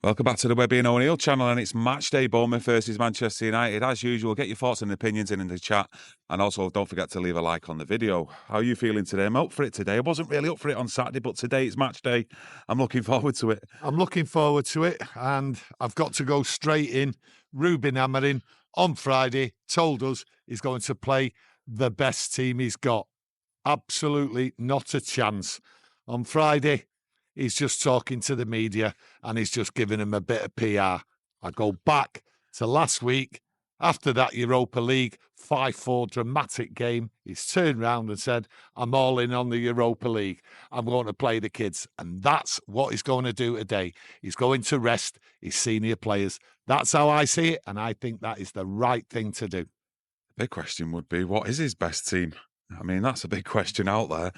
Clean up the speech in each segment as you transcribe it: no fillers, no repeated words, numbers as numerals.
Welcome back to the Webby O'Neill channel, and it's match day, Bournemouth versus Manchester United. As usual, get your thoughts and opinions in the chat, and also don't forget to leave a like on the video. How are you feeling today? I'm up for it today. I wasn't really up for it on Saturday, but today it's match day. I'm looking forward to it. I'm looking forward to it, and I've got to go straight in. Ruben Amorim on Friday told us he's going to play the best team he's got. Absolutely not a chance. On Friday, he's just talking to the media and he's just giving him a bit of PR. I go back to last week, after that Europa League 5-4 dramatic game, he's turned around and said, I'm all in on the Europa League. I'm going to play the kids. And that's what he's going to do today. He's going to rest his senior players. That's how I see it, and I think that is the right thing to do. The big question would be, what is his best team? I mean, that's a big question out there.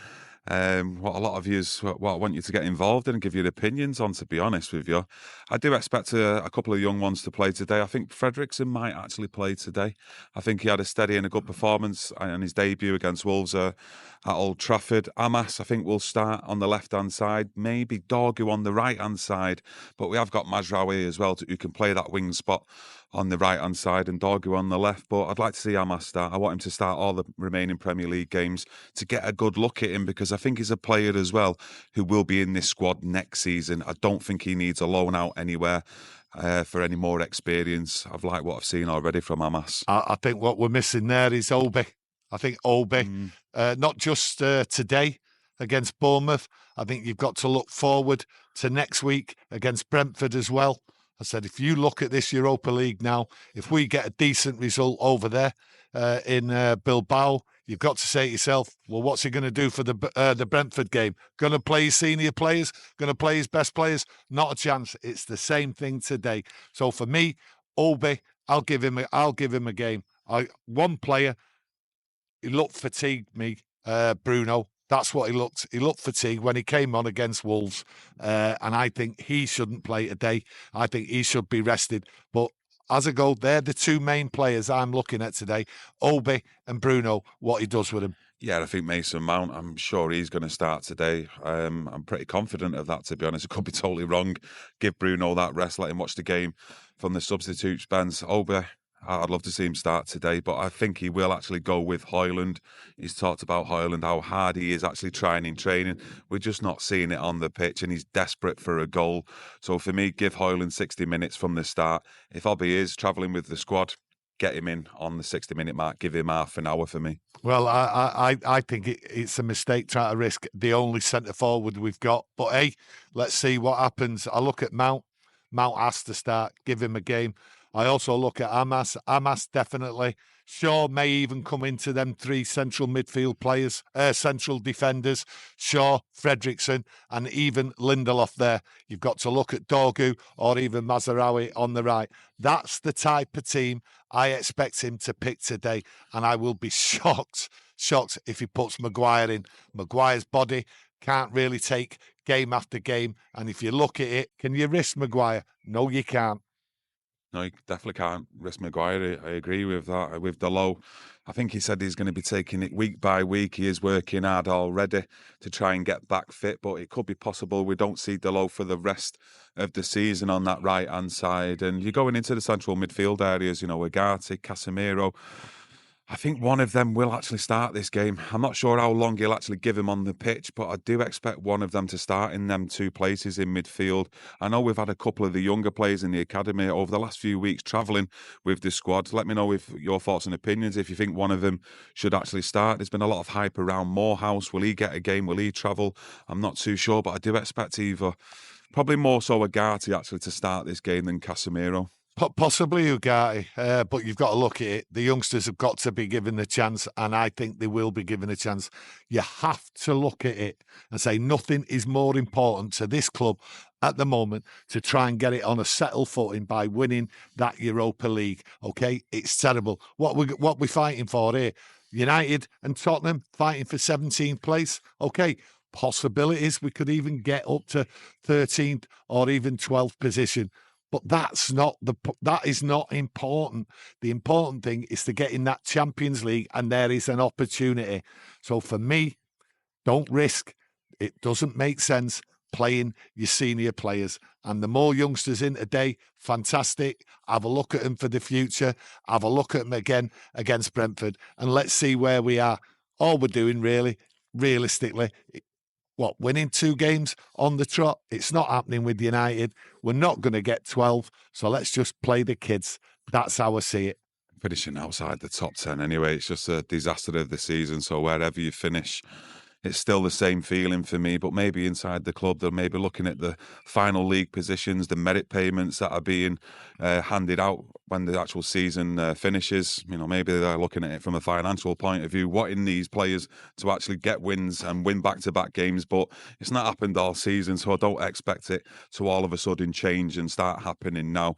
What a lot of you what I want you to get involved in and give your opinions on, to be honest with you. I do expect a couple of young ones to play today. I think Fredrickson might actually play today. I think he had a steady and a good performance in his debut against Wolves at Old Trafford. Amas, I think, will start on the left-hand side. Maybe Dorgu on the right-hand side. But we have got Mazraoui as well, who can play that wing spot on the right-hand side and Dorgu on the left. But I'd like to see Amas start. I want him to start all the remaining Premier League games to get a good look at him, because I think he's a player as well who will be in this squad next season. I don't think he needs a loan out anywhere for any more experience. I've liked what I've seen already from Amas. I think what we're missing there is Obi. I think Obi, not just today against Bournemouth. I think you've got to look forward to next week against Brentford as well. I said, if you look at this Europa League now, if we get a decent result over there in Bilbao, you've got to say to yourself, well, what's he going to do for the Brentford game? Going to play his senior players? Going to play his best players? Not a chance. It's the same thing today. So for me, Obi, I'll give him a game. One player, he looked fatigued, Bruno. That's what he looked. He looked fatigued when he came on against Wolves. And I think he shouldn't play today. I think he should be rested. But as I go, they're the two main players I'm looking at today, Obi and Bruno, what he does with him. Yeah, I think Mason Mount, I'm sure he's going to start today. I'm pretty confident of that, to be honest. I could be totally wrong. Give Bruno that rest, let him watch the game from the substitutes bench. Obi, I'd love to see him start today, but I think he will actually go with Højlund. He's talked about Højlund, how hard he is actually trying in training. We're just not seeing it on the pitch, and he's desperate for a goal. So for me, give Højlund 60 minutes from the start. If Obi is travelling with the squad, get him in on the 60-minute mark. Give him half an hour for me. Well, I think it's a mistake trying to risk the only centre-forward we've got. But, hey, let's see what happens. I look at Mount. Mount has to start. Give him a game. I also look at Amas. Amas, definitely. Shaw may even come into them three central midfield players, central defenders. Shaw, Fredrickson, and even Lindelof there. You've got to look at Dorgu or even Mazraoui on the right. That's the type of team I expect him to pick today. And I will be shocked if he puts Maguire in. Maguire's body can't really take game after game. And if you look at it, can you risk Maguire? No, you can't. No, you definitely can't risk Maguire. I agree with that. With Delo, I think he said he's going to be taking it week by week. He is working hard already to try and get back fit, but it could be possible we don't see Delo for the rest of the season on that right-hand side. And you're going into the central midfield areas, Ugarte, Casemiro. I think one of them will actually start this game. I'm not sure how long he'll actually give him on the pitch, but I do expect one of them to start in them two places in midfield. I know we've had a couple of the younger players in the academy over the last few weeks travelling with the squad. Let me know your thoughts and opinions, if you think one of them should actually start. There's been a lot of hype around Morehouse. Will he get a game? Will he travel? I'm not too sure, but I do expect probably more so Ugarte actually to start this game than Casemiro. Possibly Ugarte, but you've got to look at it. The youngsters have got to be given the chance, and I think they will be given a chance. You have to look at it and say nothing is more important to this club at the moment to try and get it on a settled footing by winning that Europa League. Okay, it's terrible. What we're fighting for here, United and Tottenham fighting for 17th place. Okay, possibilities we could even get up to 13th or even 12th position. But that is not important. The important thing is to get in that Champions League, and there is an opportunity. So for me, don't risk. It doesn't make sense. playing your senior players. And the more youngsters in today, fantastic. Have a look at them for the future. Have a look at them again against Brentford. And let's see where we are. All we're doing really, realistically, winning 2 games on the trot? It's not happening with United. We're not going to get 12. So let's just play the kids. That's how I see it. Finishing outside the top 10 anyway, it's just a disaster of the season. So wherever you finish, it's still the same feeling for me, but maybe inside the club, they're maybe looking at the final league positions, the merit payments that are being handed out when the actual season finishes. You know, maybe they're looking at it from a financial point of view, wanting these players to actually get wins and win back-to-back games, but it's not happened all season, so I don't expect it to all of a sudden change and start happening now.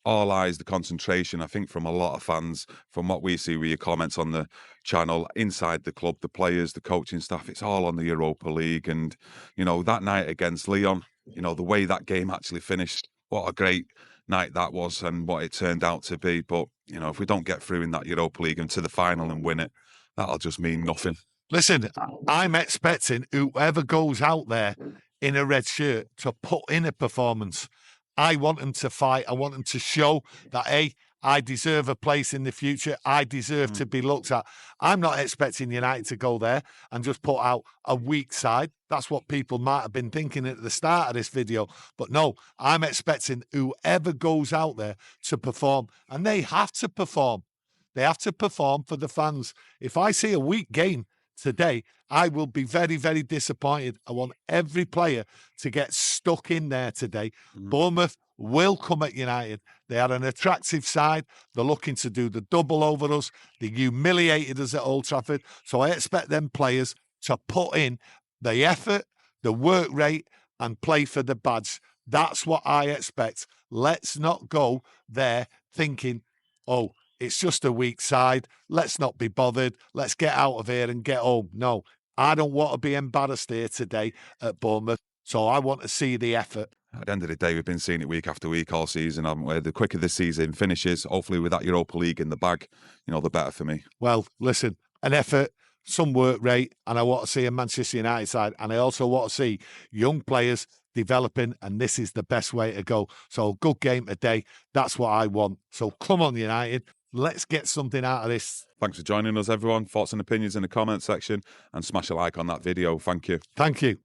All eyes, the concentration, I think, from a lot of fans, from what we see with your comments on the channel, inside the club, the players, the coaching staff, it's all on the Europa League. And, you know, that night against Lyon, you know, the way that game actually finished, what a great night that was and what it turned out to be. But, you know, if we don't get through in that Europa League and to the final and win it, that'll just mean nothing. Listen, I'm expecting whoever goes out there in a red shirt to put in a performance. I want them to fight. I want them to show that, hey, I deserve a place in the future. I deserve to be looked at. I'm not expecting United to go there and just put out a weak side. That's what people might have been thinking at the start of this video. But no, I'm expecting whoever goes out there to perform. And they have to perform. They have to perform for the fans. If I see a weak game today, I will be very, very disappointed. I want every player to get stuck in there today. Bournemouth will come at United. They are an attractive side. They're looking to do the double over us. They humiliated us at Old Trafford. So I expect them players to put in the effort, the work rate, and play for the badge. That's what I expect. Let's not go there thinking, oh, it's just a weak side. Let's not be bothered. Let's get out of here and get home. No, I don't want to be embarrassed here today at Bournemouth. So I want to see the effort. At the end of the day, we've been seeing it week after week all season, haven't we? The quicker the season finishes, hopefully with that Europa League in the bag, you know, the better for me. Well, listen, an effort, some work rate, and I want to see a Manchester United side. And I also want to see young players developing, and this is the best way to go. So good game today. That's what I want. So come on, United. Let's get something out of this. Thanks for joining us, everyone. Thoughts and opinions in the comment section, and smash a like on that video. Thank you. Thank you.